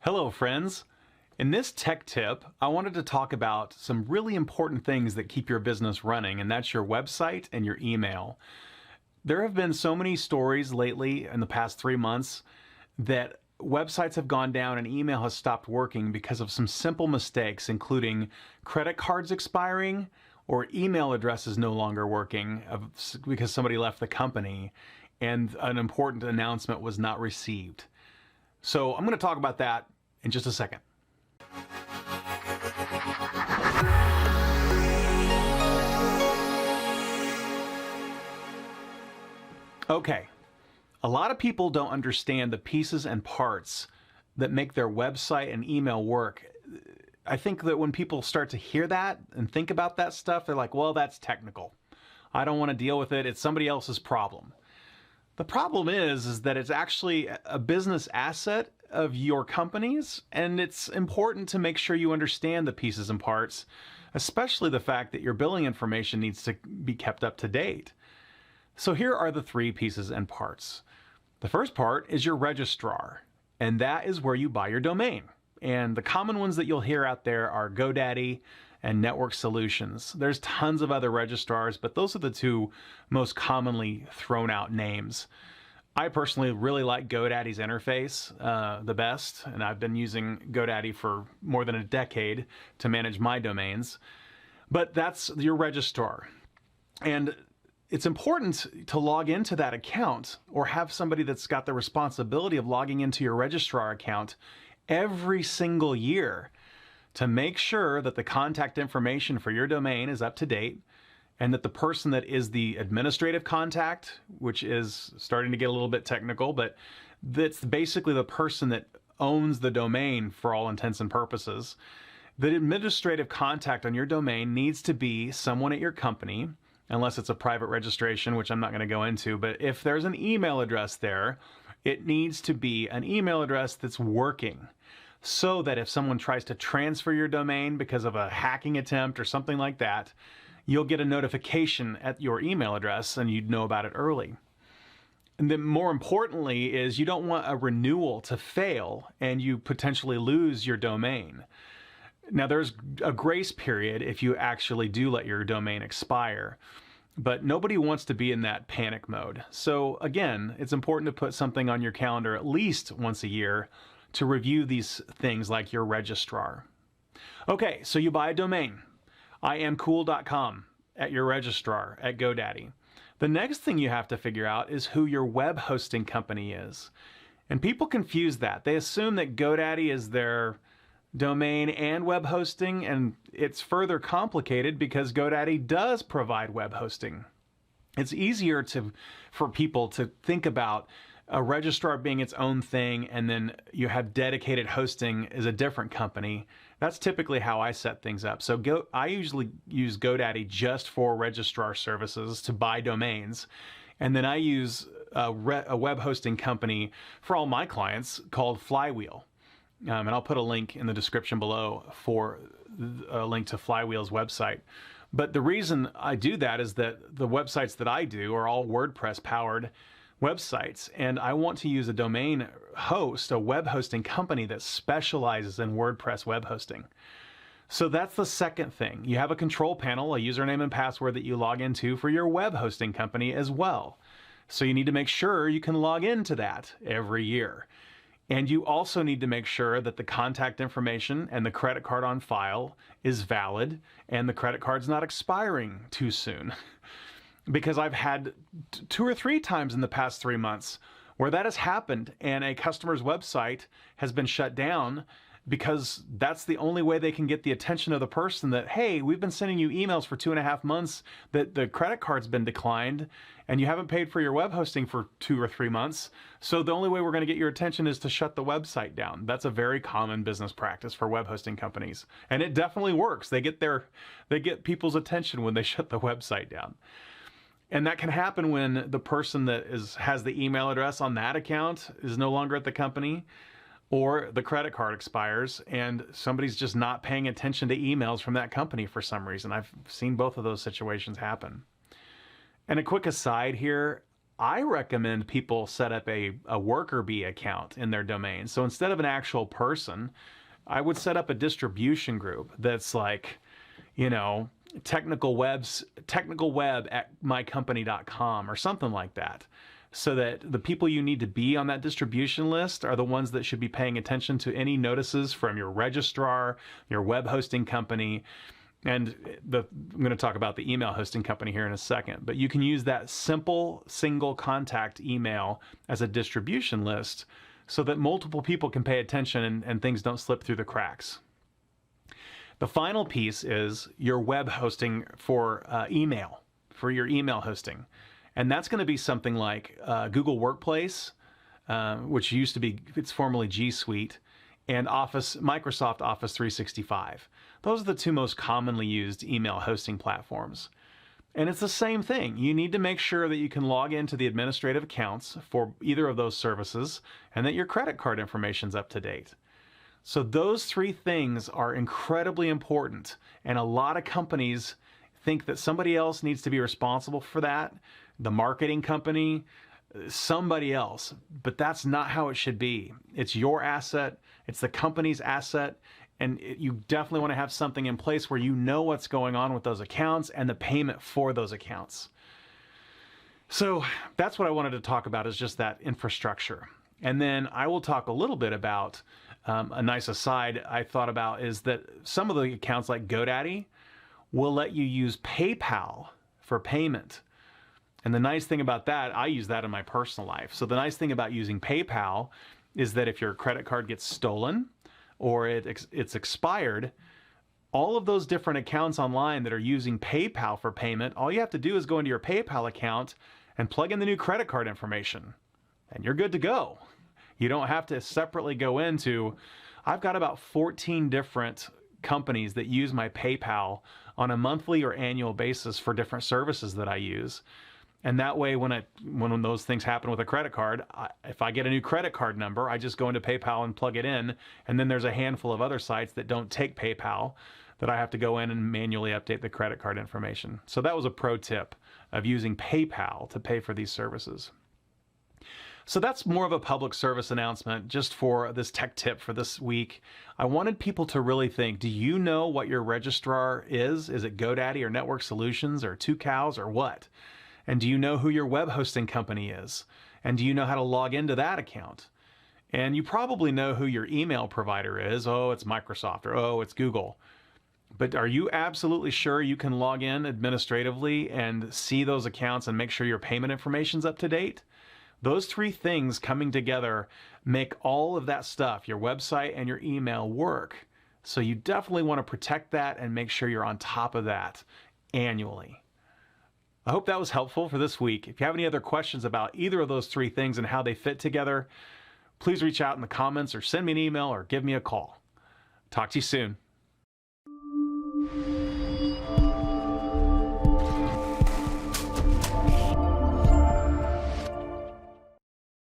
Hello, friends. In this tech tip, I wanted to talk about some really important things that keep your business running, and that's your website and your email. There have been so many stories lately in the past 3 months that websites have gone down and email has stopped working because of some simple mistakes, including credit cards expiring or email addresses no longer working because somebody left the company and an important announcement was not received. So I'm going to talk about that in just a second. Okay, a lot of people don't understand the pieces and parts that make their website and email work. I think that when people start to hear that and think about that stuff, they're like, well, that's technical. I don't want to deal with it. It's somebody else's problem. The problem is that it's actually a business asset of your company's, and it's important to make sure you understand the pieces and parts, especially the fact that your billing information needs to be kept up to date. So here are the three pieces and parts. The first part is your registrar, and that is where you buy your domain. And the common ones that you'll hear out there are GoDaddy and Network Solutions. There's tons of other registrars, but those are the two most commonly thrown out names. I personally really like GoDaddy's interface the best, and I've been using GoDaddy for more than a decade to manage my domains. But that's your registrar. And it's important to log into that account or have somebody that's got the responsibility of logging into your registrar account every single year to make sure that the contact information for your domain is up to date and that the person that is the administrative contact, which is starting to get a little bit technical, but that's basically the person that owns the domain for all intents and purposes. The administrative contact on your domain needs to be someone at your company, unless it's a private registration, which I'm not going to go into. But if there's an email address there, it needs to be an email address that's working, so that if someone tries to transfer your domain because of a hacking attempt or something like that, you'll get a notification at your email address and you'd know about it early. And then more importantly is you don't want a renewal to fail and you potentially lose your domain. Now there's a grace period if you actually do let your domain expire, but nobody wants to be in that panic mode. So again, it's important to put something on your calendar at least once a year to review these things like your registrar. Okay, so you buy a domain, iamcool.com, at your registrar at GoDaddy. The next thing you have to figure out is who your web hosting company is. And people confuse that. They assume that GoDaddy is their domain and web hosting, and it's further complicated because GoDaddy does provide web hosting. It's easier for people to think about a registrar being its own thing, and then you have dedicated hosting as a different company. That's typically how I set things up. So I usually use GoDaddy just for registrar services to buy domains. And then I use a web hosting company for all my clients called Flywheel. And I'll put a link in the description below for a link to Flywheel's website. But the reason I do that is that the websites that I do are all WordPress powered websites, and I want to use a domain host, a web hosting company that specializes in WordPress web hosting. So that's the second thing. You have a control panel, a username and password that you log into for your web hosting company as well. So you need to make sure you can log into that every year. And you also need to make sure that the contact information and the credit card on file is valid and the credit card's not expiring too soon. Because I've had 2 or 3 times in the past 3 months where that has happened and a customer's website has been shut down because that's the only way they can get the attention of the person that, hey, we've been sending you emails for 2.5 months that the credit card's been declined and you haven't paid for your web hosting for 2 or 3 months. So the only way we're going to get your attention is to shut the website down. That's a very common business practice for web hosting companies. And it definitely works. They get people's attention when they shut the website down. And that can happen when the person that has the email address on that account is no longer at the company, or the credit card expires and somebody's just not paying attention to emails from that company for some reason. I've seen both of those situations happen. And a quick aside here, I recommend people set up a worker bee account in their domain. So instead of an actual person, I would set up a distribution group that's like, you know, technical web at mycompany.com or something like that. So that the people you need to be on that distribution list are the ones that should be paying attention to any notices from your registrar, your web hosting company. And I'm going to talk about the email hosting company here in a second, but you can use that simple single contact email as a distribution list so that multiple people can pay attention and things don't slip through the cracks. The final piece is your web hosting for email, for your email hosting. And that's going to be something like Google Workplace, which used to be, it's formerly G Suite, and Microsoft Office 365. Those are the two most commonly used email hosting platforms. And it's the same thing. You need to make sure that you can log into the administrative accounts for either of those services and that your credit card information is up to date. So those three things are incredibly important. And a lot of companies think that somebody else needs to be responsible for that, the marketing company, somebody else. But that's not how it should be. It's your asset. It's the company's asset. And you definitely want to have something in place where you know what's going on with those accounts and the payment for those accounts. So that's what I wanted to talk about, is just that infrastructure. And then I will talk a little bit about a nice aside I thought about is that some of the accounts like GoDaddy will let you use PayPal for payment. And the nice thing about that, I use that in my personal life. So the nice thing about using PayPal is that if your credit card gets stolen or it's expired, all of those different accounts online that are using PayPal for payment, all you have to do is go into your PayPal account and plug in the new credit card information, and you're good to go. You don't have to separately go into, I've got about 14 different companies that use my PayPal on a monthly or annual basis for different services that I use. And that way, when those things happen with a credit card, if I get a new credit card number, I just go into PayPal and plug it in. And then there's a handful of other sites that don't take PayPal that I have to go in and manually update the credit card information. So that was a pro tip of using PayPal to pay for these services. So that's more of a public service announcement just for this tech tip for this week. I wanted people to really think, do you know what your registrar is? Is it GoDaddy or Network Solutions or Two Cows or what? And do you know who your web hosting company is? And do you know how to log into that account? And you probably know who your email provider is. Oh, it's Microsoft, or oh, it's Google. But are you absolutely sure you can log in administratively and see those accounts and make sure your payment information's up to date? Those three things coming together make all of that stuff, your website and your email, work. So you definitely want to protect that and make sure you're on top of that annually. I hope that was helpful for this week. If you have any other questions about either of those three things and how they fit together, please reach out in the comments or send me an email or give me a call. Talk to you soon.